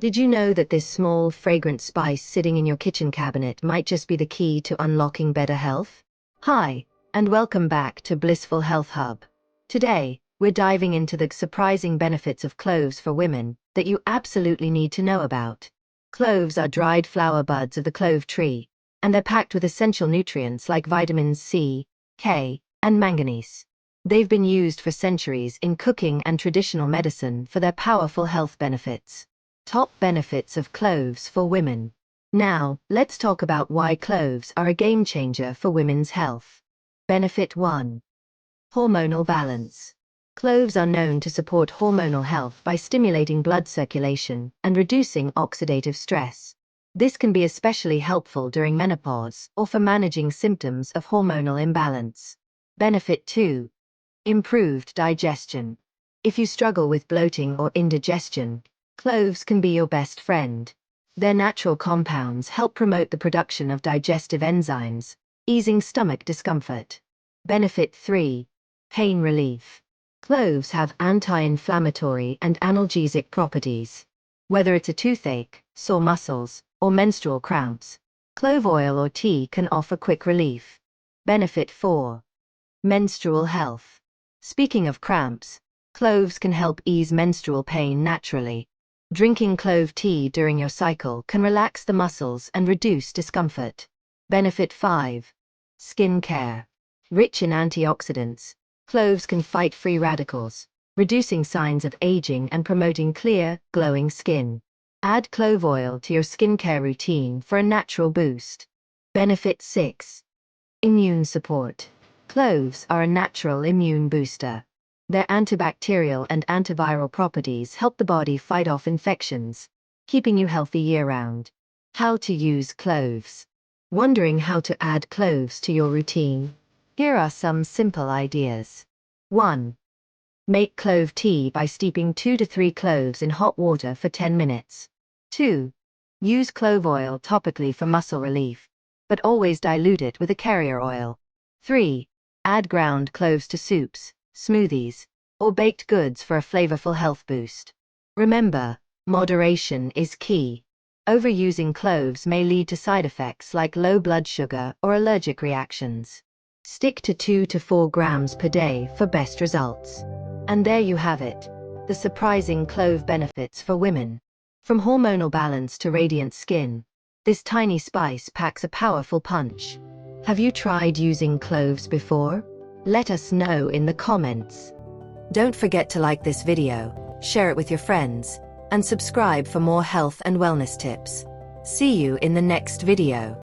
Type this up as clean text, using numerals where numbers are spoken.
Did you know that this small, fragrant spice sitting in your kitchen cabinet might just be the key to unlocking better health? Hi, and welcome back to Blissful Health Hub. Today, we're diving into the surprising benefits of cloves for women that you absolutely need to know about. Cloves are dried flower buds of the clove tree, and they're packed with essential nutrients like vitamins C, K, and manganese. They've been used for centuries in cooking and traditional medicine for their powerful health benefits. Top benefits of cloves for women. Now, let's talk about why cloves are a game changer for women's health. Benefit 1. Hormonal balance. Cloves are known to support hormonal health by stimulating blood circulation and reducing oxidative stress. This can be especially helpful during menopause or for managing symptoms of hormonal imbalance. Benefit 2. Improved digestion. If you struggle with bloating or indigestion, cloves can be your best friend. Their natural compounds help promote the production of digestive enzymes, easing stomach discomfort. Benefit 3. Pain relief. Cloves have anti-inflammatory and analgesic properties. Whether it's a toothache, sore muscles, or menstrual cramps, clove oil or tea can offer quick relief. Benefit 4. Menstrual health. Speaking of cramps, cloves can help ease menstrual pain naturally. Drinking clove tea during your cycle can relax the muscles and reduce discomfort. Benefit 5. Skin care. Rich in antioxidants, cloves can fight free radicals, reducing signs of aging and promoting clear, glowing skin. Add clove oil to your skincare routine for a natural boost. Benefit 6. Immune support. Cloves are a natural immune booster. Their antibacterial and antiviral properties help the body fight off infections, keeping you healthy year-round. How to use cloves. Wondering how to add cloves to your routine? Here are some simple ideas. 1. Make clove tea by steeping 2 to 3 cloves in hot water for 10 minutes. 2. Use clove oil topically for muscle relief, but always dilute it with a carrier oil. 3. Add ground cloves to soups, smoothies, or baked goods for a flavorful health boost. Remember, moderation is key. Overusing cloves may lead to side effects like low blood sugar or allergic reactions. Stick to 2 to 4 grams per day for best results. And there you have it, the surprising clove benefits for women. From hormonal balance to radiant skin, this tiny spice packs a powerful punch. Have you tried using cloves before? Let us know in the comments. Don't forget to like this video, share it with your friends, and subscribe for more health and wellness tips. See you in the next video.